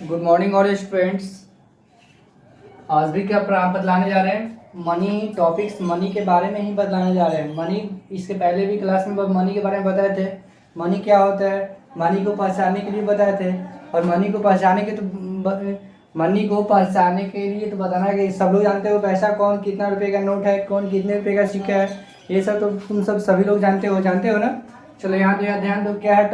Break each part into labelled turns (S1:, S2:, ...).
S1: Good morning all students. आज भी क्या बतलाने जा रहे हैं मनी टॉपिक्स, मनी के बारे में ही बतलाने जा रहे हैं। मनी इसके पहले भी क्लास में मनी के बारे में बताए थे। मनी क्या होता है, मनी को पहचानने के लिए बताए थे। और मनी को पहचानने के लिए तो बताना कि सब लोग जानते हो पैसा कौन कितना रुपए का नोट है, कौन कितने रुपए का सिक्का है, ये सब तो तुम सब सभी लोग जानते हो ना। चलो यहाँ तो ध्यान दो, क्या है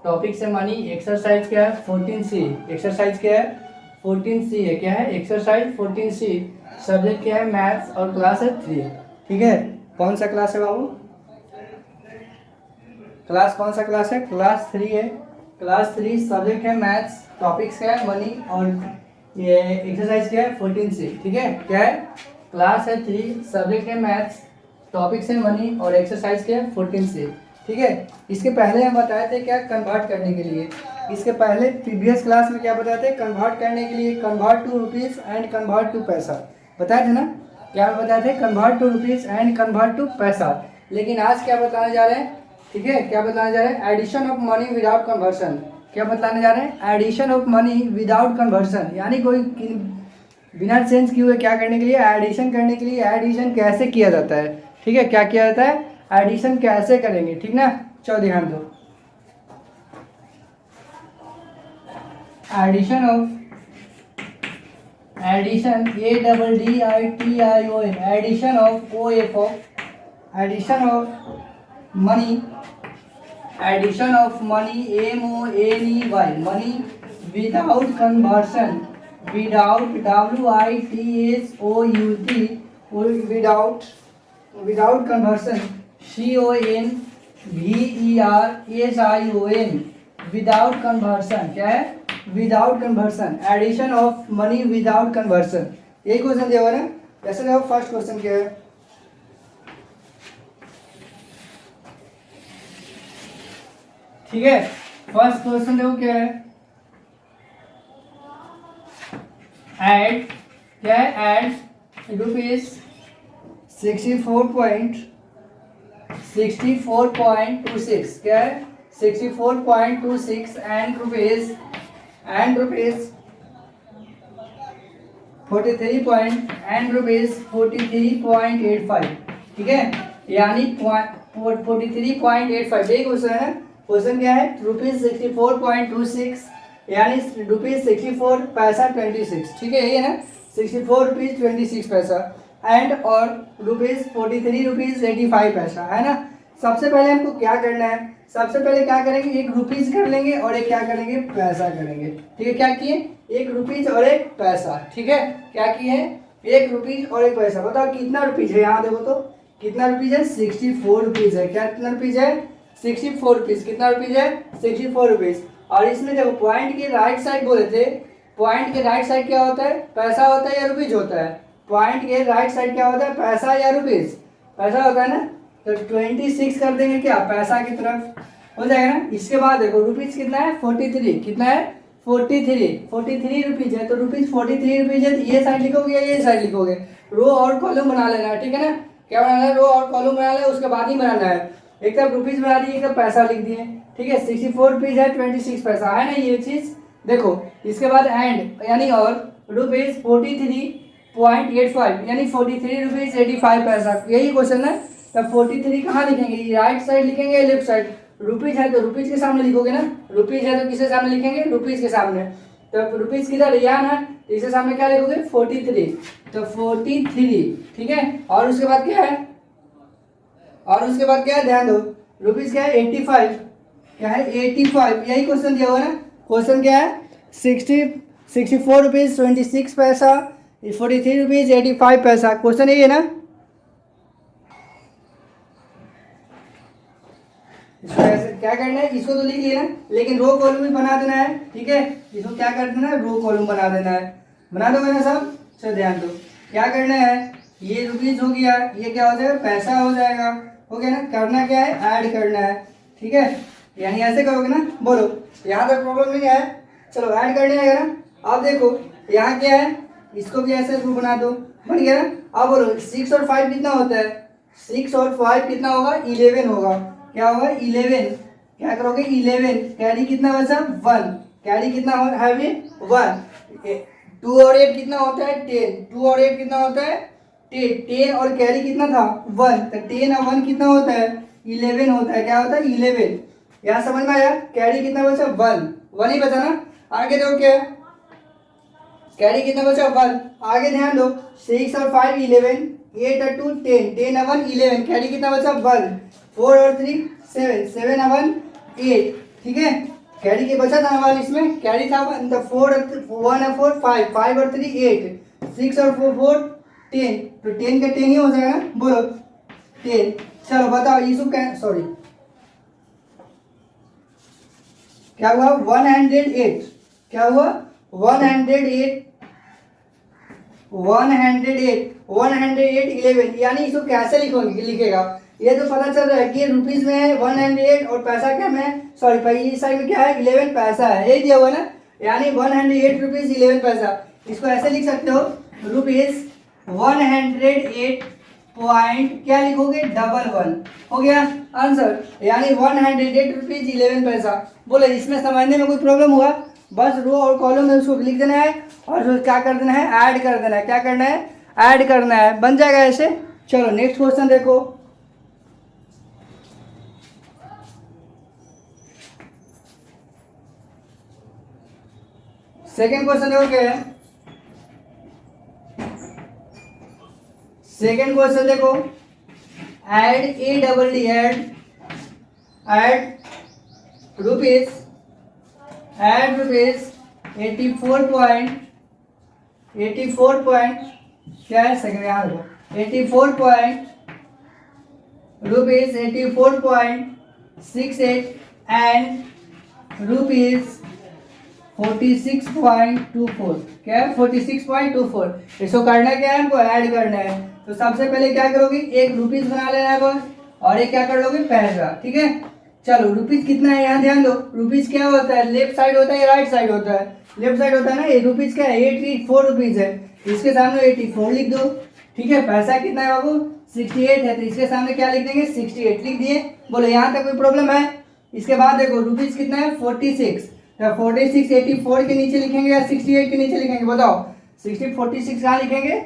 S1: टॉपिक्स है मनी। एक्सरसाइज क्या है 14C। एक्सरसाइज क्या है 14C है। क्या है एक्सरसाइज 14C। सब्जेक्ट क्या है मैथ्स और क्लास है 3। ठीक है, कौन सा क्लास है बाबू? क्लास कौन सा क्लास है? क्लास 3 है। क्लास 3 सब्जेक्ट है मैथ्स, टॉपिक्स क्या है मनी और ये एक्सरसाइज क्या है 14C। ठीक है, क्या है क्लास है 3, सब्जेक्ट है मैथ्स, टॉपिक्स है मनी और एक्सरसाइज क्या है 14C। ठीक है, इसके पहले हम बताए थे क्या कन्वर्ट करने के लिए। इसके पहले प्रीवियस क्लास में क्या बताए थे? कन्वर्ट करने के लिए convert to rupees and convert to paisa बताए थे ना। क्या बताए थे? Convert to rupees and convert to paisa. लेकिन आज क्या बताने जा रहे हैं? ठीक है, क्या बताने जा रहे हैं? Addition of money without conversion. क्या बताने जा रहे हैं? Addition of money without conversion, यानी कोई बिना चेंज किए हुए क्या करने के लिए? एडिशन करने के लिए। एडिशन कैसे किया जाता है? ठीक है, क्या किया जाता है? एडिशन कैसे करेंगे, ठीक ना। चलो ध्यान दो, addition ADDITION, addition of addition of money, addition of money MONEY, money without conversion, without without conversion CONVERSION, without conversion. क्या है? Without conversion, addition of money without conversion. यही क्वेश्चन दिया हुआ है। जैसे देखो फर्स्ट क्वेश्चन क्या है, ठीक है। फर्स्ट क्वेश्चन देखो क्या है, ऐड क्या है? ऐड रुपीज 64.26, क्या है 64.26 एंड रुपीज 43.85। ठीक है, यानी 43.85। यही क्वेश्चन है। क्वेश्चन क्या है? रुपीज 64.26 यानी रुपीज 64 पैसा 26। ठीक है, यही है ना, 64 रुपीज 26 पैसा एंड और रुपीज 43 रुपीज 85 पैसा, है ना। सबसे पहले हमको क्या करना है? सबसे पहले क्या करेंगे? एक रुपीज कर लेंगे और एक क्या करेंगे? पैसा करेंगे। ठीक है, क्या किए? एक रुपीज और एक पैसा। ठीक है, क्या किए? एक रुपीज और एक पैसा। बताओ कितना रुपीज है? यहाँ देखो तो कितना रुपीज है? 64 रुपीज है। क्या कितना रुपीज है? 64 रुपीज। कितना रुपीज है? 64 रुपीज। और इसमें देखो पॉइंट के राइट साइड बोले थे, पॉइंट के राइट साइड क्या होता है? पैसा होता है या रुपीज होता है? पॉइंट के राइट साइड क्या होता है? पैसा या रुपीज? पैसा होता है ना। तो 26 कर देंगे क्या? पैसा की तरफ हो जाएगा ना। इसके बाद देखो रुपीज कितना है? 43। कितना है? 43 रुपीज है। तो रुपीज 43 रुपीज है, तो ये साइड लिखोगे या ये साइड लिखोगे? रो और कॉलम बना लेना है। ठीक है ना, क्या बनाना है? रो और कॉलम बना लेना, उसके बाद ही बनाना है। एक तरफ रुपीज बना दिए, एक तरफ पैसा लिख दिए। ठीक है, 64 रुपीज है, 26 पैसा है ना, ये चीज देखो। इसके बाद एंड यानी और रुपीज 43.85 यानी 43 रुपीज 85 पैसा। यही क्वेश्चन है। तब 43 कहाँ लिखेंगे? राइट साइड लिखेंगे या लेफ्ट साइड? रुपीज है तो रुपीज के सामने लिखोगे ना। रुपीज है तो किसके सामने लिखेंगे? रुपीज के सामने। तो रुपीज किधर? यहाँ ना, इसके सामने क्या लिखोगे? 43। तो 43। ठीक है, और उसके बाद क्या है? ध्यान दो, रुपीज क्या है? 85। क्या है? 85। यही क्वेश्चन दिया हुआ है ना। क्वेश्चन क्या है? 64 रुपीज 26 पैसा, 43 रुपीज 85 पैसा। क्वेश्चन यही है ना। इसको ऐसे क्या करना है? इसको तो लिख लिया ना, लेकिन रो कॉलम भी बना देना है। ठीक है, इसको क्या कर देना है? रो कॉलम बना देना है। बना दोगे ना सब? चलो ध्यान दो, क्या करना है? ये रुपीज हो गया, ये क्या हो जाएगा? पैसा हो जाएगा। हो गया ना। करना क्या है? ऐड करना है। ठीक है, यानी ऐसे करोगे ना। बोलो, यहाँ तक प्रॉब्लम नहीं है। चलो ऐड करने आएगा ना। अब देखो यहाँ क्या है? इसको भी ऐसे रो बना दो, बन गया ना। अब बोलो 6 और 5 कितना होता है? 6 और 5 कितना होगा? 11 होगा। क्या होगा? 11। क्या करोगे? 11 कैरी कितना बचा? 1। कैरी कितना है भी 1, 2 और 8 कितना होता है 10, 2 और 8 कितना होता है 10, 10 और कैरी कितना था 1, तो 10 और 1 कितना होता है 11 होता है, क्या होता है 11। यहाँ समझ में आया, कैरी कितना बचा 1 ही बचा ना। आगे देखो क्या है, कैरी कितना बचा 1, आगे ध्यान दो 6 और 5 11, 8 और 2 10, 10 और 1 11, कैरी कितना बचा 1, 4 और 3 7, 7 और 1 8, ठीक है। कैरी के बचा था 1, इसमें कैरी था 1, तो 4 1 और 4 5, 5 और 3 8, 6 और 4 10, तो 10 का 10 ही हो जाएगा ना, बोलो 10। चलो बताओ यीशु क्या, सॉरी क्या हुआ 108, क्या हुआ 108, 108 11, यानी इसको कैसे लिखेगा, ये तो पता चल रहा है कि रुपीज में है 108 और पैसा क्या में, सॉरी इस साइड में क्या है 11 पैसा है, यही दिया हुआ ना, यानी 108 रुपीज 11 पैसा। इसको ऐसे लिख सकते हो रुपीज 108 पॉइंट क्या लिखोगे 11, हो गया आंसर, यानी 108 रुपीज 11 पैसा। बोले इसमें समझने में कोई प्रॉब्लम हुआ, बस रो और कॉलम में उसको लिख देना है और क्या कर देना है ऐड कर देना है, क्या करना है ऐड करना है, बन जाएगा ऐसे। चलो नेक्स्ट क्वेश्चन देखो, सेकेंड क्वेश्चन देखो क्या है, सेकेंड क्वेश्चन देखो, ऐड रुपीज 84 पॉइंट क्या है सेकंड यहाँ देखो 84.68 एंड रुपीज 46.24, क्या है 46.24। इसको करना क्या है, हमको ऐड करना है। तो सबसे पहले क्या करोगे, एक रुपीज बना लेना है और एक क्या कर लोगे पैसा, ठीक है। चलो रुपीज कितना है यहाँ ध्यान दो, रुपीज क्या होता है लेफ्ट साइड होता है या राइट साइड होता है, लेफ्ट साइड होता है ना, ये रुपीज क्या है 84 रुपीज है, इसके सामने 84 लिख दो, ठीक है। पैसा कितना है बाबू 68 है, तो इसके सामने क्या लिख देंगे 68 लिख दिए। बोलो यहाँ तक कोई प्रॉब्लम है। इसके बाद देखो रुपीज कितना है 46, तो 46 84 के नीचे लिखेंगे या 68 के नीचे लिखेंगे, बताओ 46 कहाँ लिखेंगे,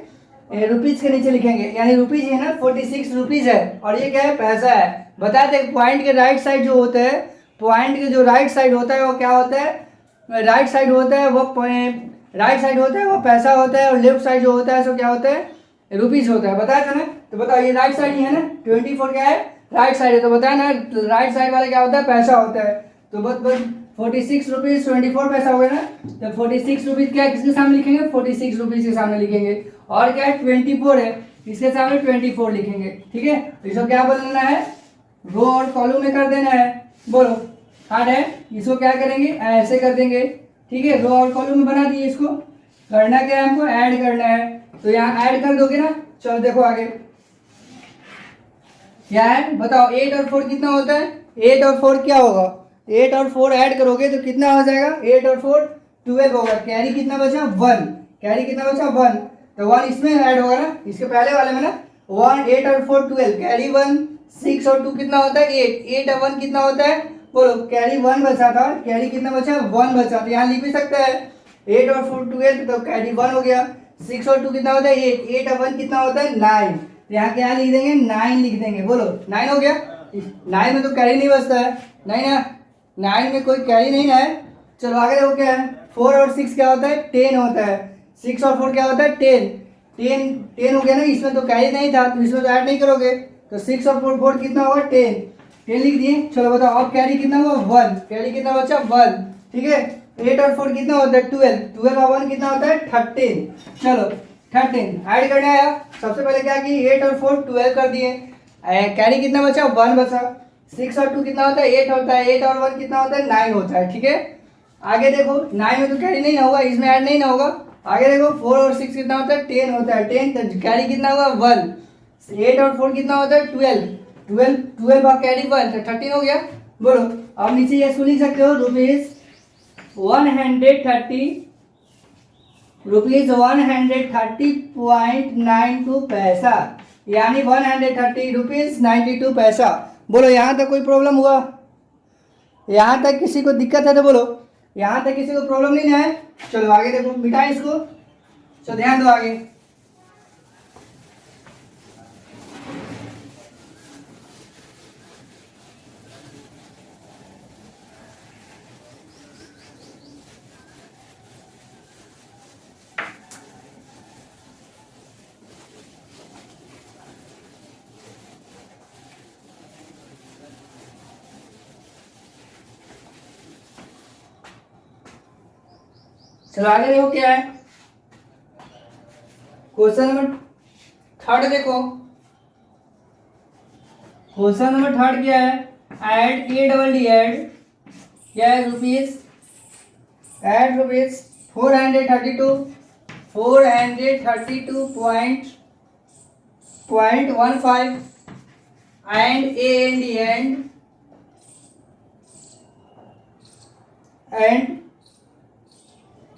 S1: रुपीज के नीचे लिखेंगे, यानी रुपीज है ना 46 रुपीज है और ये क्या है पैसा है। बता दें पॉइंट के राइट साइड जो होता है, पॉइंट के जो राइट साइड होता है वो क्या होता है, राइट साइड होता है वो पैसा होता है और लेफ्ट साइड जो होता है सो क्या होता है रुपीज होता है, बताया था ना। तो बताओ ये राइट साइड ही है ना, 24 क्या है राइट साइड है, तो बताया ना राइट साइड वाला क्या होता है पैसा होता है। तो बस 46 रुपीज 24 पैसा हो गया ना, तो 46 रुपीज क्या किसके सामने लिखेंगे 46 रुपीज के सामने लिखेंगे, और क्या है 24 है इसके सामने 24 लिखेंगे, ठीक है। तो इसको क्या बदलना है रो और कॉलम में कर देना है, बोलो हार्ड है। इसको क्या करेंगे ऐसे कर देंगे, ठीक है, रो और कॉलम में बना दिए। इसको करना क्या है हमको ऐड करना है, तो यहाँ ऐड कर दोगे ना। चलो देखो आगे क्या है बताओ, 8 और 4 कितना होता है, 8 और 4 क्या होगा, 8 और 4 ऐड करोगे तो कितना हो जाएगा 8 और 4 12 होगा। कैरी कितना बचा 1, कैरी कितना बचा 1, तो 1 इसमें ऐड होगा ना, इसके पहले वाले में ना 1 8 और 4 12, कैरी 1 6 और 2 कितना होता है 8, 8 और 1 कितना होता है, बोलो कैरी 1 बचा था, कैरी कितना बचा 1 बचा, तो यहाँ लिख भी सकते हैं 8 और 4 12, तो कैरी 1 हो गया, 6 और 2 कितना होता है 8, 8 और 1 कितना होता है 9, तो यहाँ क्या लिख देंगे 9 लिख देंगे, बोलो 9 हो गया। 9 में तो कैरी नहीं बचता है, नहीं ना 9 में कोई कैरी नहीं है। चलो आगे देखो क्या है, 4 और 6 क्या होता है 10 होता है, 6 और 4 क्या होता है 10 हो गया ना, इसमें तो कैरी नहीं था तो इसमें तो ऐड नहीं करोगे, तो 6 और 4 कितना होगा 10 लिख दिए। चलो बताओ अब कैरी कितना हुआ 1, कैरी कितना बचा 1, ठीक है। 8 और 4 कितना होता है 12 और 1 कितना होता है 13। चलो 13 ऐड करना है, सबसे पहले क्या की 8 और 4 12 कर दिए, कैरी कितना बचा 1 बचा, 6 और 2 कितना होता है 8 होता है, 8 और 1 कितना होता है 9 होता है, ठीक है। आगे देखो 9 में तो कैरी नहीं होगा, इसमें ऐड नहीं ना होगा। आगे देखो 4 और 6 कितना होता है 10 होता है, 10 तो कैरी कितना हुआ 1, 8 और 4 कितना होता है 12 और कैरी 1 तो 13 हो गया। बोलो अब नीचे ये लिख सकते हो रुपीज 130.92 पैसा, यानी 130 रुपीज 92 पैसा। बोलो यहाँ तक कोई प्रॉब्लम हुआ, यहाँ तक किसी को दिक्कत है तो बोलो, यहाँ तक किसी को प्रॉब्लम नहीं है? चलो आगे देखो, मिटाएं इसको। चलो ध्यान दो आगे। चलो आगे देखो क्या है। क्वेश्चन नंबर थर्ड देखो। क्वेश्चन नंबर थर्ड क्या है? Add A double D add क्या है? Rupees add rupees 432.15 and a and the and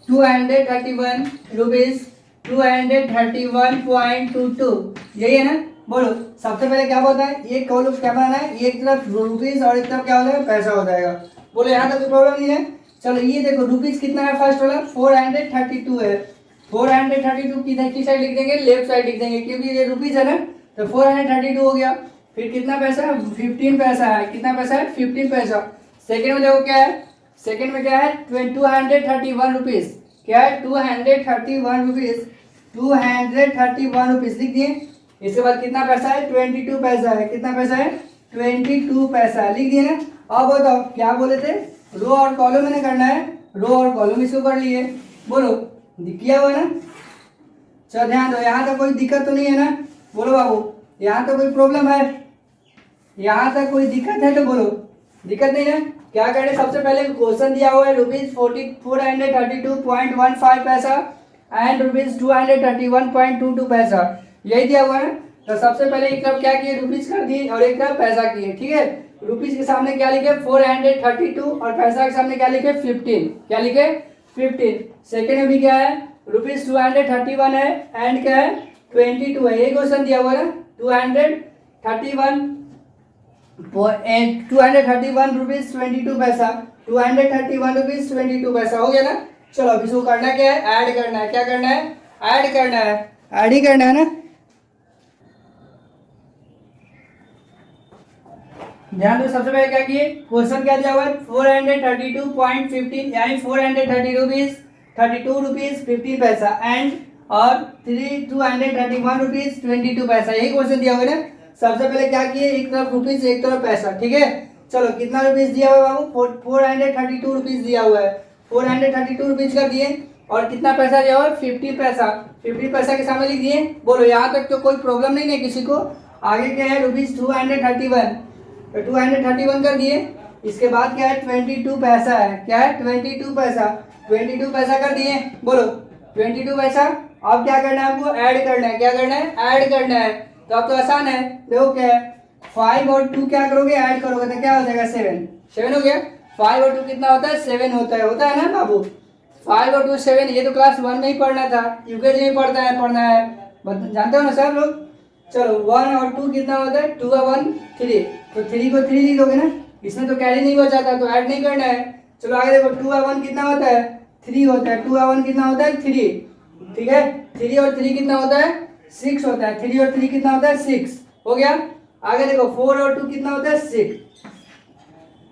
S1: 231 rupees 231.22, यही है ना? बोलो सबसे पहले क्या होता है, एक कॉलम क्या बनाना है, एक तरफ रुपीज और एक तरफ क्या हो जाएगा, पैसा हो जाएगा। बोलो यहाँ तक कोई प्रॉब्लम नहीं है? चलो ये देखो रुपीज कितना है, फर्स्ट वाला 432 है। 432 किस साइड लिख देंगे? लेफ्ट साइड लिख देंगे, क्योंकि ये रुपीज है ना, तो 432 हो गया। फिर कितना पैसा है? 15 पैसा है। कितना पैसा है? 15 पैसा। सेकेंड में देखो क्या है, सेकेंड में क्या है? 231 रुपीज। क्या है? 231 रुपीज। 231 रुपीज लिख दिए। इसके बाद कितना पैसा है? 22 पैसा है। कितना पैसा है? 22 पैसा लिख दिए ना। अब बताओ क्या बोले थे, रो और कॉलम मैंने करना है, रो और कॉलम इसको कर लिए। बोलो किया हुआ ना? चलो ध्यान दो, यहाँ तक कोई दिक्कत तो नहीं है ना? बोलो बाबू यहाँ तक कोई प्रॉब्लम है? यहाँ तक कोई दिक्कत है तो बोलो। दिक्कत नहीं है? क्या करें, सबसे पहले क्वेश्चन दिया हुआ है रुपीज 432.15 पैसा एंड रुपीज 231.22 पैसा, यही दिया हुआ है। तो सबसे पहले एक तरफ क्या किए, रुपीज कर दिए और एक तरफ पैसा किए। ठीक है, रुपीज के सामने क्या लिखे? 432 और पैसा के सामने क्या लिखे? 15। क्या लिखे? 15। सेकेंड में भी क्या है? रुपीज 231 है एंड क्या है? 22 है। यही क्वेश्चन दिया हुआ है ना, 231 रुपीज 22 पैसा। 231 रुपीज 22 पैसा हो गया ना। चलो अब इसको करना क्या है? ऐड करना है। क्या करना है? ऐड करना है। ऐड ही करना है ना। ध्यान दो, सबसे पहले क्या किए, क्वेश्चन क्या दिया हुआ है? 432.15 यानी 430 रुपीज 32 रुपीज 15 पैसा एंड और 231 रुपीज 22 पैसा, यही क्वेश्चन दिया हुआ है ना। सबसे पहले क्या किए, एक तरफ रुपीज एक तरफ पैसा। ठीक है, चलो कितना रुपीज दिया हुआ है बाबू? 432 रुपीज दिया हुआ है। 432 रुपीज कर दिए और कितना पैसा दिया हुआ है? 50 पैसा। 50 पैसा के सामने लिख दिए। बोलो यहाँ तक तो कोई प्रॉब्लम नहीं है किसी को? आगे क्या है? रुपीज 231, तो 231 कर दिए। इसके बाद क्या है? 22 पैसा है। क्या है? 22 पैसा। 22 पैसा कर दिए। बोलो 22 पैसा। अब क्या करना है हमको? ऐड करना है। क्या करना है? ऐड करना है। तो अब तो आसान है, देखो क्या है, 5 और 2 क्या करोगे? ऐड करोगे तो क्या हो जाएगा? 7। 7 हो गया। 5 और 2 कितना होता है? 7 होता है ना बाबू। 5 और 2 7। ये तो क्लास 1 में ही पढ़ना था, यूकेजी में पढ़ना है, जानते हो ना सब लोग। चलो 1 और 2 कितना होता है? 2 और 1 3, तो 3 को 3 लिख दोगे ना, इसमें तो कैरी नहीं बचाता, तो ऐड नहीं करना है। चलो आगे देखो, 2 और 1 कितना होता है? 3 होता है। 2 और 1 कितना होता है? 3। ठीक है, 3 और 3 कितना होता है? 6 होता है। 3 और 3 कितना होता है? 6 हो गया। आगे देखो 4 और 2 कितना होता है? 6।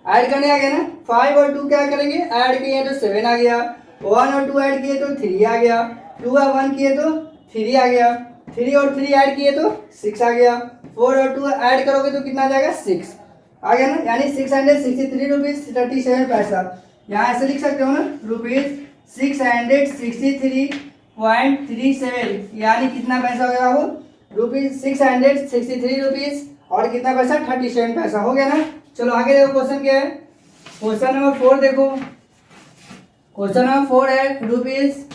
S1: ऐड करने आ गया ना। 5 और 2 क्या करेंगे? ऐड किए तो 7 आ गया। 1 और 2 ऐड किए तो 3 आ गया। 2 और 1 किए तो 3 आ गया। 3 और 3 ऐड किए तो 6 आ गया। 4 और 2 ऐड करोगे तो कितना आ जाएगा? 6 आ गया ना, यानी 663 रुपीज 37 पैसा। यहाँ ऐसे लिख सकते हो ना, रुपीज 663.37, यानी कितना पैसा हो गया बाबू? रुपीज 663 रुपीज और कितना पैसा? 37 पैसा हो गया ना। चलो आगे देखो, क्वेश्चन क्या है? क्वेश्चन नंबर 4 देखो। क्वेश्चन नंबर 4 है रुपीज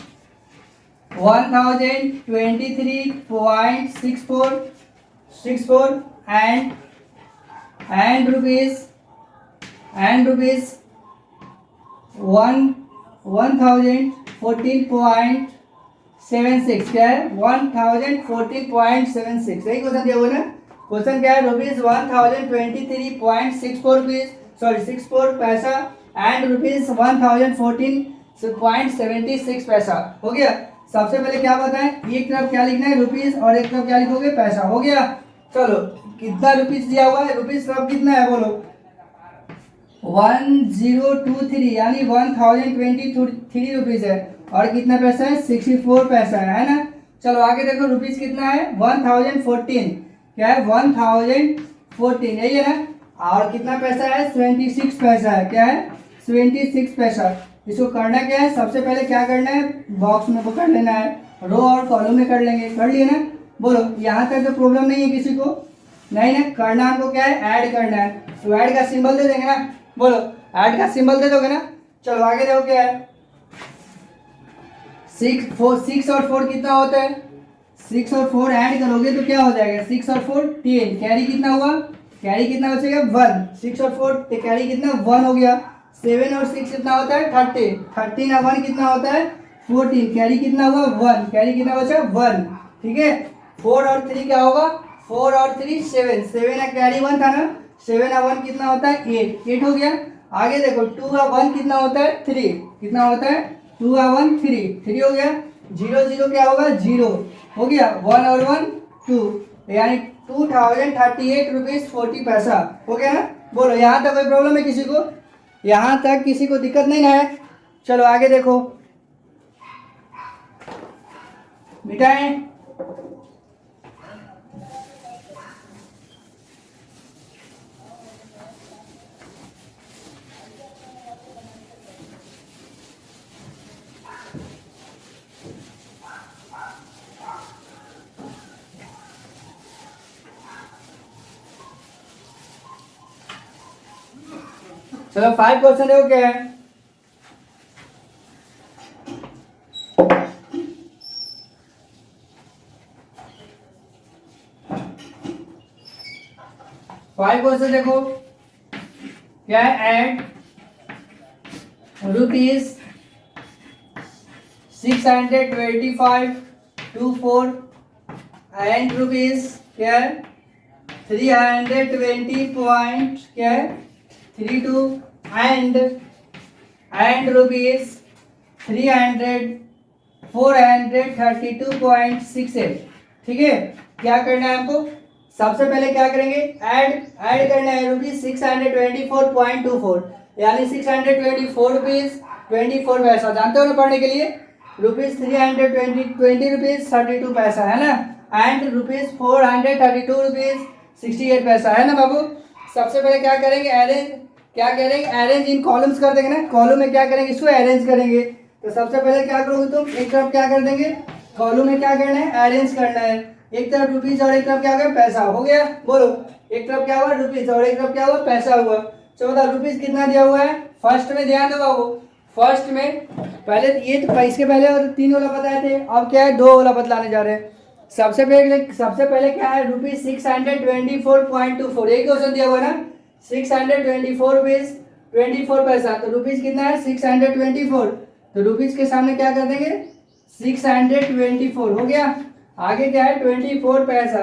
S1: 1023.64 and rupees 1014.76। क्या है? 1014.76, यही क्वेश्चन दिया हुआ है ना। क्वेश्चन क्या है? रुपीज 1023.64 रुपीज 64 पैसा एंड रुपीज 1014.76 पैसा। हो गया। सबसे पहले क्या बताएं, एक तरफ क्या लिखना है रुपीज और एक तरफ क्या लिखोगे पैसा। हो गया। चलो कितना रुपीज दिया हुआ है, रुपीज तरफ कितना है बोलो 1023 यानी 1023 रुपीज है और कितना पैसा है 64 पैसा है ना। चलो आगे देखो रुपीज कितना है 1014 क्या है 1014 यही है ना। और कितना पैसा है 76 पैसा है। क्या है 76 पैसा। इसको करना क्या है, सबसे पहले क्या करना है बॉक्स में पकड़ लेना है, रो और कॉलम में कर लेंगे। कर लिए ना। बोलो यहाँ तक तो प्रॉब्लम नहीं है किसी को, नहीं ना। करना हमको क्या है ऐड करना है, तो ऐड का सिंबल दे देंगे ना। बोलो ऐड का सिंबल दे दोगे ना। चलो आगे देखो क्या है 6 और 4 कितना होता है, 6 और 4 ऐड करोगे तो क्या हो जाएगा 6 और 4 10, कैरी कितना हुआ, कैरी कितना बचेगा 1, 6 और 4 कैरी कितना 1 हो गया। 7 और 6 कितना होता है 30, 13 और 1 कितना होता है 14, कैरी कितना हुआ 1, कैरी कितना बचा 1। ठीक है 4 और 3 क्या होगा 4 और 3 7, 7 का कैरी 1 था ना, 7 और 1 कितना होता है 8, 8 हो गया। आगे देखो 2 और 1 कितना होता है 3, कितना होता है 2 और 1 3, 3 हो गया। 0 0 क्या होगा 0 हो गया। 1 और 1 2 यानी 2038 रुपीज 40 पैसा हो गया ना। बोलो यहाँ तक कोई प्रॉब्लम है किसी को, यहाँ तक किसी को दिक्कत नहीं है। चलो आगे देखो मिटाएं। चलो 5 क्वेश्चन देखो क्या है। फाइव क्वेश्चन देखो क्या है add rupees 625 to 4 and rupees क्या है 320 पॉइंट क्या है 32 एंड रुपीज 432.68। ठीक है क्या करना है हमको, सबसे पहले क्या करेंगे ऐड करना है रुपीज 624.24 यानी 624 रुपीज 24 पैसा। जानते हो ना पढ़ने के लिए रुपीज 320 रुपीज 32 पैसा है ना, एंड रुपीज 432 रुपीज 68 पैसा है ना बाबू। सबसे पहले क्या करेंगे अरेंज इन कॉलम्स कर देंगे ना, कॉलम में क्या करेंगे इसको अरेंज करेंगे। तो सबसे पहले क्या करोगे तुम एक तरफ क्या कर देंगे कॉलम में क्या करना है अरेंज करना है, एक तरफ रुपीज और एक तरफ क्या होगा पैसा। हो गया। बोलो एक तरफ क्या हुआ रुपीज और एक तरफ क्या हुआ पैसा हुआ। चलो बताओ रुपीज कितना दिया हुआ है, फर्स्ट में ध्यान दो बाबू, फर्स्ट में पहले ये तो इसके पहले और 3 वाला बताए थे, अब क्या है 2 वाला बतलाने जा रहे हैं। सबसे पहले क्या है रुपीज 624.24 एक क्वेश्चन दिया हुआ है ना 624 रुपीज 24 पैसा। तो रुपीज कितना है 624, तो रुपीज के सामने क्या कर देंगे 624 हो गया। आगे क्या है 24 पैसा,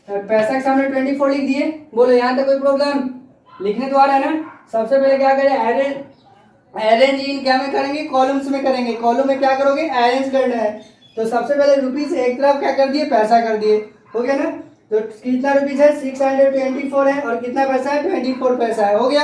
S1: पैसा के सामने 24 लिख दिए। बोलो यहाँ तक कोई प्रॉब्लम, लिखने तो आ रहा है ना। सबसे पहले क्या करें अरेंज इन क्या में करेंगे कॉलम्स में करेंगे, कॉलम में क्या करोगे अरेंज करना है। तो सबसे पहले रुपीज एक तरफ क्या कर दिए पैसा कर दिए। हो गया ना। तो कितना रुपीज है 624 है और कितना पैसा है 24 पैसा है। हो गया।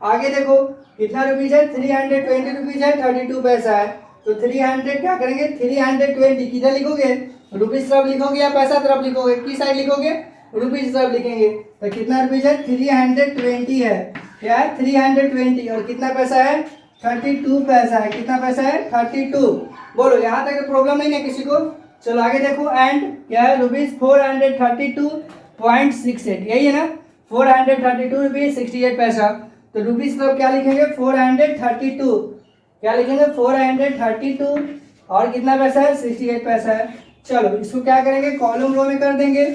S1: आगे देखो कितना रुपीज है 320 रुपीज है 32 पैसा है। तो 300 क्या करेंगे 320 किधर लिखोगे रुपीज तरफ लिखोगे या पैसा तरफ लिखोगे, किस साइड लिखोगे रुपीज तरफ लिखेंगे। तो कितना रुपीज है 320 है, क्या है 320 और कितना पैसा है 32 पैसा है। कितना पैसा है 32। बोलो यहाँ तक प्रॉब्लम नहीं है किसी को। चलो आगे देखो एंड क्या है रुपीज 432.68 यही है ना 432 रुपीज 68 पैसा। तो रुपीज तरफ क्या लिखेंगे 432, क्या लिखेंगे 432 और कितना पैसा है 68 पैसा है। चलो इसको क्या करेंगे कॉलम रो में कर देंगे।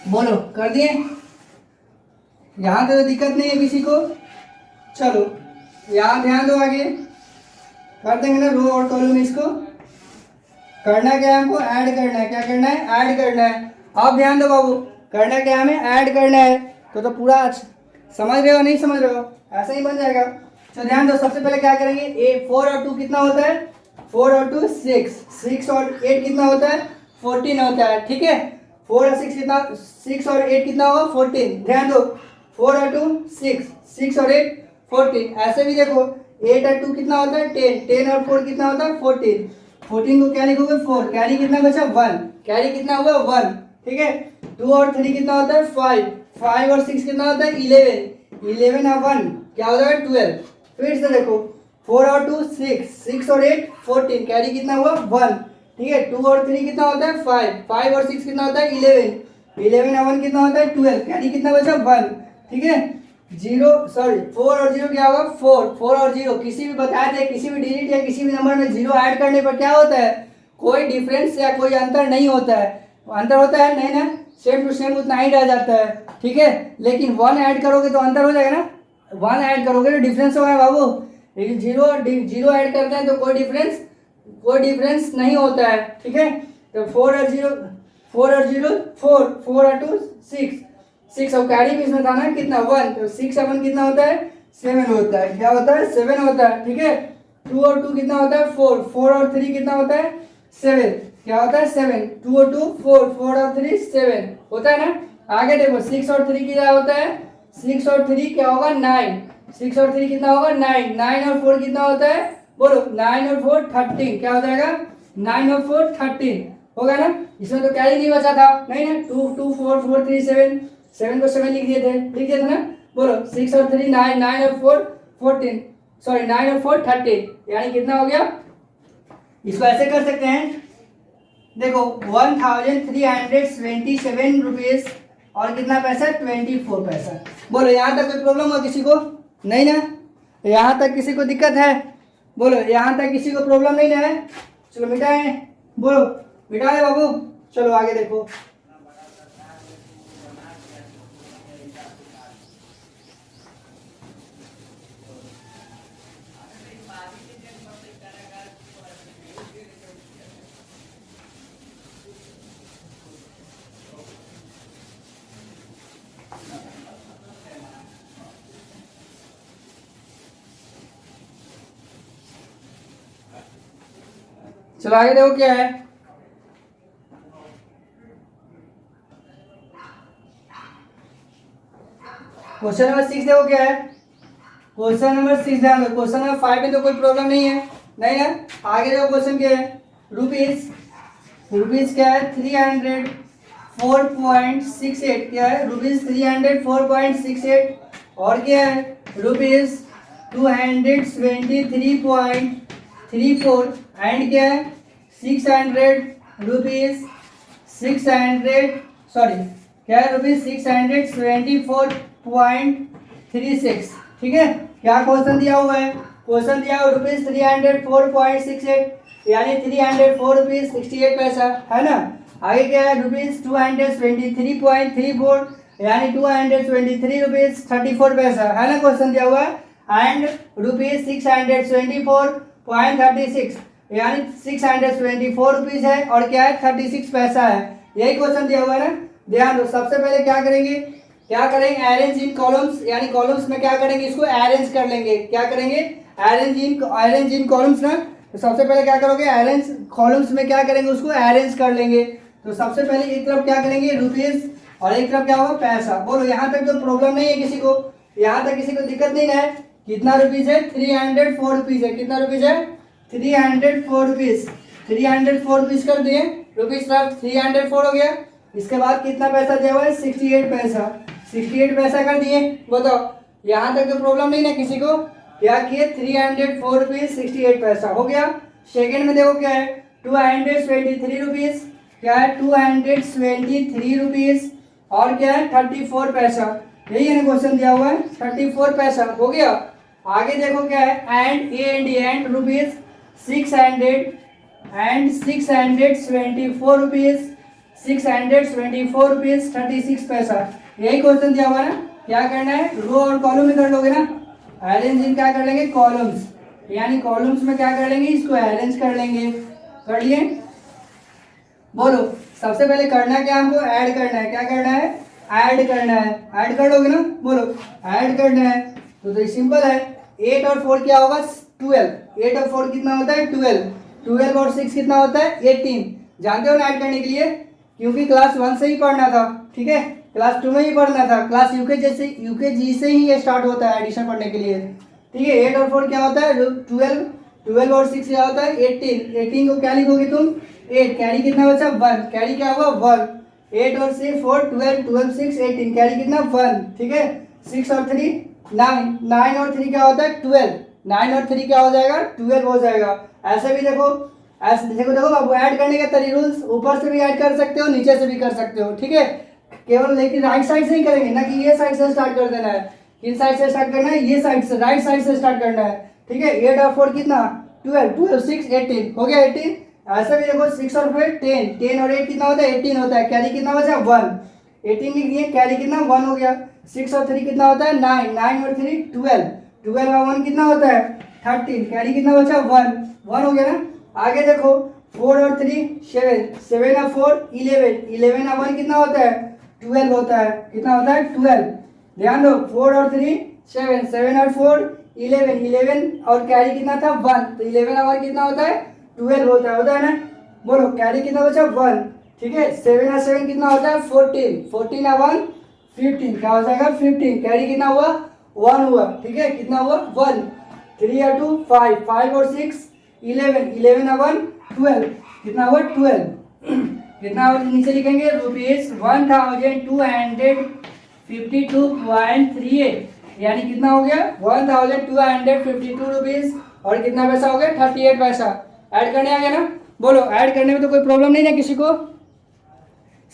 S1: बोलो कर दिए, यहाँ तो दिक्कत नहीं है किसी को। चलो यहाँ ध्यान दो आगे कर देंगे ना रो और कॉलम। इसको करना क्या है हमको ऐड करना है, क्या करना है ऐड करना है। अब ध्यान दो बाबू करना क्या हमें ऐड करना है। तो पूरा समझ रहे हो नहीं समझ रहे हो, ऐसा ही बन जाएगा। तो ध्यान दो, सबसे पहले क्या करेंगे, ए 4 और 2 कितना होता है, 4 और 2 6, 6 और 8 कितना होता है, 14 होता है, ठीक है। 4 और 6 कितना, 6 और 8 कितना होगा, 14। ध्यान दो, 4 और 2 6, 6 और 8 14। ऐसे भी देखो 8 और 2 कितना होता है, 10, 10 और 4 कितना होता है, 14। 14 को क्या लिखोगे, 4, कैरी कितना बचा, 1, कैरी कितना हुआ, 1, ठीक है। 2 और 3 कितना होता है, 5, 5 और 6 कितना होता है, 11, 11 और 1 क्या हो जाएगा, 12। फिर से देखो 4 और 2 6, 6 और 8 14, कैरी कितना हुआ, 1, ठीक है। 2 और 3 कितना होता है, 5, 5 और 6 कितना होता है, 11, 11 और 1 कितना होता है, 12, कैरी कितना बचा, 1, ठीक है। 4 और 0 क्या होगा, 4, 4 और 0 किसी भी बताए थे, किसी भी डिजिट या किसी भी नंबर में 0 ऐड करने पर क्या होता है, कोई डिफरेंस या कोई अंतर नहीं होता है। अंतर होता है नहीं ना, सेम टू सेम उतना ही रह जाता है, ठीक है। लेकिन 1 ऐड करोगे तो अंतर हो जाएगा ना, 1 ऐड करोगे तो डिफरेंस होगा बाबू। लेकिन जीरो ऐड करते हैं तो कोई डिफरेंस नहीं होता है, ठीक है। तो 4 और 0 4, 4 और 2 6, 6 और कैरी भी इसमें था ना कितना, 1, तो 6 7 कितना होता है, 7 होता है, क्या होता है, 7 होता है, ठीक है। 2 और 2 कितना होता है, 4, 4 और 3 कितना होता है, 7, क्या होता है, 7, 2 और 2 4, 4 और 3 7 होता है ना। आगे देखो 6 और 3 क्या होता है, 6 और 3 क्या होगा, 9, 6 और 3 कितना होगा, 9, 9 और 4 कितना होता है, बोलो, 9 और 4 13, क्या हो जाएगा, 9 और 4 13 होगा ना। इसमें तो कैरी नहीं बचा था, नहीं ना, 2 2 4 4 3 7, 7 को 7 लिख दिए थे ना। बोलो 6 और 3 9, 9 और 4 14, सॉरी 9 और 4 13, यानी कितना हो गया। इसको ऐसे कर सकते हैं, देखो 1327 रुपीज और कितना पैसा, 24 पैसा। बोलो यहाँ तक कोई प्रॉब्लम हो किसी को, नहीं ना, यहाँ तक किसी को दिक्कत है, बोलो यहाँ तक किसी को प्रॉब्लम नहीं ना है। चलो मिटाए, बोलो मिटा दे बाबू, चलो आगे देखो। चलो आगे देखो क्या है, क्वेश्चन नंबर 6 देखो क्या है, क्वेश्चन नंबर 6 ध्यान दो, क्वेश्चन नंबर 5 में तो कोई प्रॉब्लम नहीं है, नहीं ना। आगे देखो क्वेश्चन क्या है, रुपीज क्या है, 304.68, क्या है, रुपीज 304.68, और क्या है, रुपीज 223.34, एंड क्या है, 600 रुपीज 600, सॉरी क्या है, रुपीज 674.36, ठीक है। क्या क्वेश्चन दिया हुआ है, क्वेश्चन दिया हुआ रुपीज 304.68, यानी 304 रुपीज 68 पैसा, है ना। आगे क्या है, रुपीज 223.34, यानी 223 रुपीज 34 पैसा, है ना, क्वेश्चन दिया हुआ है। एंड रुपीज 674.36, यानी 624 रुपीज है, और क्या है, 36 पैसा है, यही क्वेश्चन दिया हुआ है ना। ध्यान दो, सबसे पहले क्या करेंगे, अरेंज इन कॉलम्स, यानी कॉलम्स में क्या करेंगे, इसको अरेंज कर लेंगे, क्या करेंगे, अरेंज इन कॉलम्स ना। तो सबसे पहले क्या करोगे, अरेंज कॉलम्स में क्या करेंगे, उसको अरेंज कर लेंगे। तो सबसे पहले एक तरफ क्या करेंगे, रुपीज, और एक तरफ क्या होगा, पैसा। बोलो यहाँ तक तो प्रॉब्लम नहीं है किसी को, यहाँ तक किसी को दिक्कत नहीं है। कितना रुपीज है, 304 रुपीज है, कितना रुपीज है, 304 रुपीज, 304 रुपीज कर दिए, रुपीज तरफ 304 हो गया। इसके बाद कितना पैसा दिया हुआ है, 68 पैसा, 68 पैसा कर दिए। बताओ यहाँ तक तो प्रॉब्लम नहीं ना किसी को, क्या किए, 304 रुपीज 68 पैसा हो गया। सेकेंड में देखो क्या है, 223 रुपीज, क्या है, 223 रुपीज, और क्या है, 34 पैसा, यही है ना क्वेश्चन दिया हुआ है, 34 पैसा हो गया। आगे देखो क्या है, एंड रुपीज 624 रुपीज, 624 रुपीज 36 पैसा, यही क्वेश्चन दिया हुआ है ना। क्या करना है, रो और कॉलम में कर लोगे ना, अरेंज इन क्या कर लेंगे, कॉलम्स, यानी कॉलम्स में क्या कर लेंगे, इसको अरेंज कर लेंगे, कर लिए। बोलो सबसे पहले करना क्या, हमको ऐड करना है, क्या करना है, ऐड करना है, ऐड कर लोगे ना, बोलो ऐड करना है। तो सिंपल है, 8 और 4 क्या होगा 12, 8 और 4 कितना होता है 12, 12 और 6 कितना होता है 18। जानते हो ना ऐड करने के लिए, क्योंकि क्लास 1 से ही पढ़ना था, ठीक है, क्लास 2 में ही पढ़ना था, क्लास यूकेजी से ही ये स्टार्ट होता है एडिशन पढ़ने के लिए, ठीक है। 8 और 4 क्या होता है 12, 12 और 6 क्या होता है 18, 18 को क्या लिखोगे तुम 8, कैरी कितना बचा 1, कैरी क्या होगा 1, 8 और 6 4 12, 12 6 18, कैरी कितना 1, ठीक है। 6 और 3 9, 9 और 3 क्या होता है 12, 9 और 3 क्या हो जाएगा 12 हो जाएगा। ऐसे भी देखो, ऐसे देखो अब ऐड करने का तरीका रूल्स, ऊपर से भी ऐड कर सकते हो, नीचे से भी कर सकते हो, ठीक है। केवल लेकिन राइट साइड से ही करेंगे ना कि ये साइड से स्टार्ट कर देना है, किस साइड से स्टार्ट करना है ये साइड से, राइट साइड से स्टार्ट करना है, ठीक है। 8 और 4 कितना 12, 12 6 18 हो गया 18। ऐसा भी देखो 6 और 4 10, 10 और 8 कितना होता है 18 होता है, कैरी कितना बचा 1, 18 लिख दिए, कैरी कितना 1 हो गया। 6 और 3 कितना होता है 9, 9 और 3 12, 12 और 1 कितना होता है 13, कैरी कितना बचा 1, 1 हो गया ना। आगे देखो 4 और 3 7, 7 और 4 11, 11 और 1 कितना होता है 12 होता है, कितना होता है 12। ध्यान दो 4 और 3 7, 7 और 4 11, 11 और कैरी कितना था 1, तो 11 और 1 कितना होता है 12 होता है ना। बोलो कैरी कितना बचा 1, ठीक है। 7 और 7 कितना होता है 14, 14 और 1 15, क्या हो जाएगा 15, कैरी कितना हुआ 1 हुआ, ठीक है, कितना हुआ 1। 3 और 2 5, 5 और 6 11, 11 और 1 12, कितना हुआ 12। कितना और नीचे लिखेंगे ₹1252.38, यानी कितना हो गया 1252 रुपीज और कितना पैसा हो गया 38 पैसा। ऐड करने आ गया ना। बोलो ऐड करने में तो कोई प्रॉब्लम नहीं ना किसी को।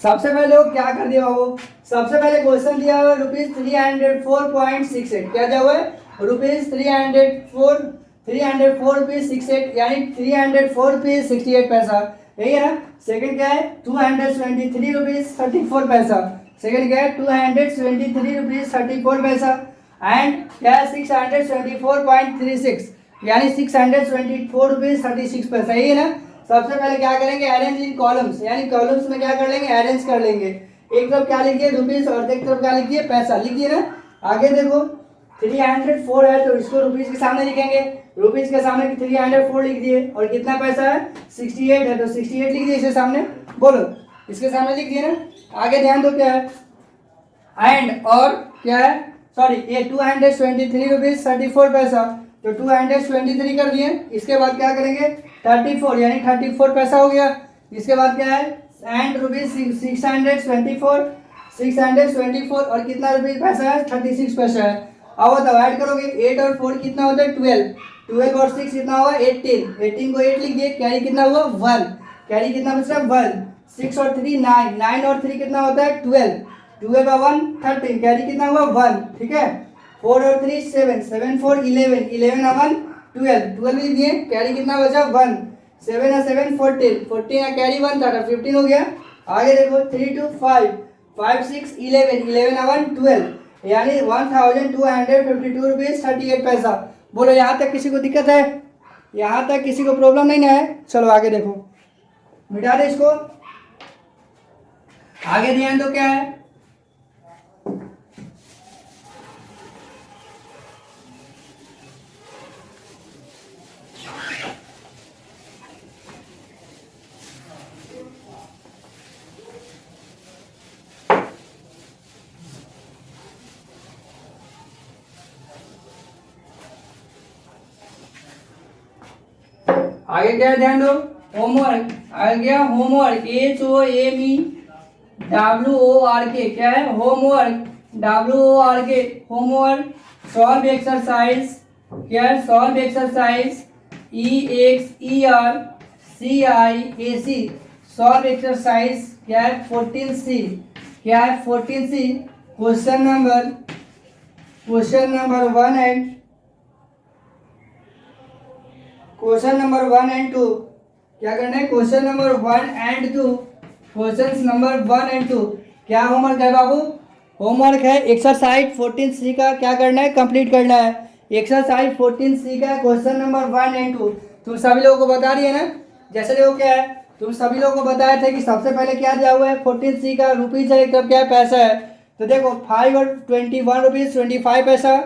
S1: सबसे पहले वो क्या कर दिया वो, सबसे पहले क्वेश्चन दिया हुआ ₹304.68, क्या दिया हुआ है ₹304.68, यानी 304 रुपीज 68 पैसा, यही है ना। सेकंड क्या है 223 रुपीज 34 पैसा, सेकंड क्या है 223 रुपीज 34 पैसा, एंड क्या है 624.36, यानी 624 रुपीज 36 पैसा, यही है ना। सबसे पहले क्या करेंगे अरेंज इन कॉलम्स, यानी कॉलम्स में क्या कर लेंगे अरेंज कर लेंगे। एक तरफ क्या लिखिए रुपीज और एक तरफ क्या लिखिए पैसा, लिखिए ना। आगे देखो 304 है तो इसको रुपीज के सामने लिखेंगे, रुपीज के सामने 304 लिख दिए, और कितना पैसा है 68 है तो 68 लिख दिए इसके सामने। बोलो इसके सामने लिख दिए ना। आगे ध्यान दो क्या है एंड और क्या है सॉरी ये 223 रुपीज 34 पैसा, तो 223 कर दिए। इसके बाद क्या करेंगे 34, यानी 34 पैसा हो गया। इसके बाद क्या है एंड रुपीज 624 और कितना रुपीज पैसा है 36 पैसा है। अब बताओ ऐड करोगे 8 और 4 कितना होता है 12, 12 और 6 कितना हुआ 18, 18 को 8 लिख दिए, कैरी कितना हुआ 1, कैरी कितना बचा 1। 6 और 3 9, 9 और 3 कितना होता है 12, 12 और 1 13, कैरी कितना हुआ 1, ठीक है। 4 और 3 7, 7 4 11, 11 और 1 12, 12 लिख दिए, कैरी कितना बचा 1। 7 और 7 14, 14 और कैरी 1 था 15 हो गया। आगे देखो 3 2 5, 5 6 11, 11 और 1 12, यानी 1252 रुपीज 38 पैसा। बोलो यहाँ तक किसी को दिक्कत है, यहाँ तक किसी को प्रॉब्लम नहीं ना है। चलो आगे देखो, मिटा दे इसको। आगे ध्यान दो क्या है आगे क्या है ध्यान दो होमवर्क आ गया। होमवर्क HOMEWORK क्या है homework WORK homework. Solve exercise क्या है solve exercise EXERCIAC solve exercise क्या है 14C, क्या है 14C। Question number 1 and question number 1 and 2 क्या करना है question number 1 and 2, question number 1 and 2 क्या होमवर्क है बाबू, होमवर्क है एक्सरसाइज 14C का क्या करना है कंप्लीट करना है। एक्सरसाइज 14C का क्वेश्चन नंबर 1 एंड 2 तुम सभी लोगों को बता रही है ना। जैसे देखो क्या है तुम सभी लोगों को बताया था कि सबसे पहले क्या दिया हुआ है 14C का रुपीज है, तब क्या है पैसा है। तो देखो 5 और 21 रुपीज 25 पैसा,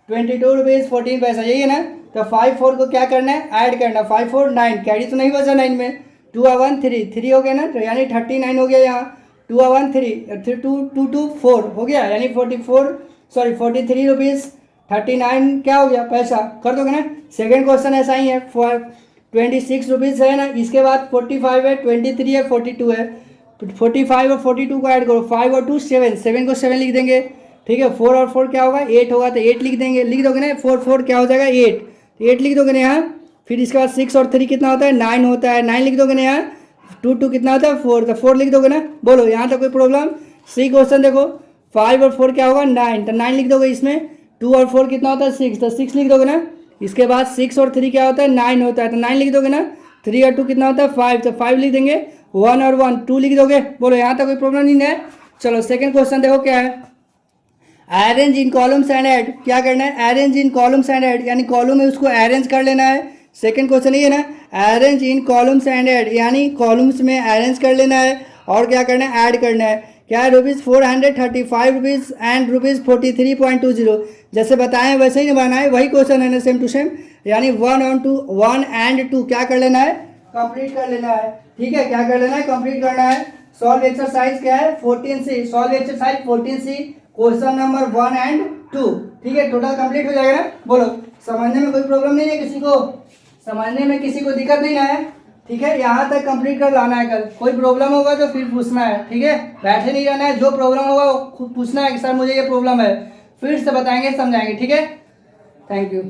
S1: ₹22.14, यही है ना। तो 5 4 को क्या करना है, ऐड करना। 5 4 9, कैरी तो नहीं बचा 9 में। 2 1 3 3 हो गया ना, तो यानी 39 हो गया यहाँ। 2 1 3 2 2 2 4 हो गया, यानी 43 क्या हो गया पैसा, कर दोगे ना। सेकेंड क्वेश्चन ऐसा ही है, 26 है ना, इसके बाद 45 है, 23 है, 42 है। 45 और 42 को ऐड करो, 5 और 2 7, 7 को 7 लिख देंगे, ठीक है। 4 और 4 क्या होगा, 8 होगा, तो 8 लिख देंगे, लिख दोगे ना। 4 4 क्या हो जाएगा 8, तो 8 लिख दोगे ना यहाँ। फिर इसके बाद 6 और 3 कितना होता है, 9 होता है, 9 लिख दोगे ना यहाँ। 2 2 कितना होता है 4, तो 4 लिख दोगे ना। बोलो यहाँ तक कोई प्रॉब्लम। सी क्वेश्चन देखो, 5 और 4 क्या होगा 9, तो 9 लिख दोगे इसमें। 2 और 4 कितना होता है 6, तो 6 लिख दोगे ना। इसके बाद 6 और 3 क्या होता है 9 होता है, तो 9 लिख दोगे ना। 3 और 2 कितना होता है 5, तो 5 लिख देंगे। 1 और 1 2 लिख दोगे। बोलो यहाँ तक कोई प्रॉब्लम नहीं है। चलो सेकंड क्वेश्चन देखो क्या है, arrange in columns and add. क्या करना है, arrange in columns and add, यानी कॉलम में उसको अरेंज कर लेना है। सेकंड क्वेश्चन ये है ना, arrange in columns and add, यानी कॉलम्स में अरेंज कर लेना है और क्या करना है, ऐड करना है। क्या है, ₹435 एंड ₹43.20, जैसे बताएं वैसे ही बनाए, वही क्वेश्चन है ना, सेम टू सेम। यानी 1 एंड 2 क्या कर लेना है, कंप्लीट कर लेना है, ठीक है। क्या कर लेना है, कंप्लीट करना है। सॉल्व एक्सरसाइज क्या है 14C, solve exercise 14C question number 1 and 2, ठीक है। टोटल कंप्लीट हो जाएगा ना। बोलो समझने में कोई प्रॉब्लम नहीं है किसी को, समझने में किसी को दिक्कत नहीं है, ठीक है। यहाँ तक कंप्लीट कर लाना है। कल कोई प्रॉब्लम होगा तो फिर पूछना है, ठीक है। बैठे नहीं रहना है, जो प्रॉब्लम होगा वो खुद पूछना है कि सर मुझे ये प्रॉब्लम है, फिर से बताएंगे समझाएंगे, ठीक है। Thank you.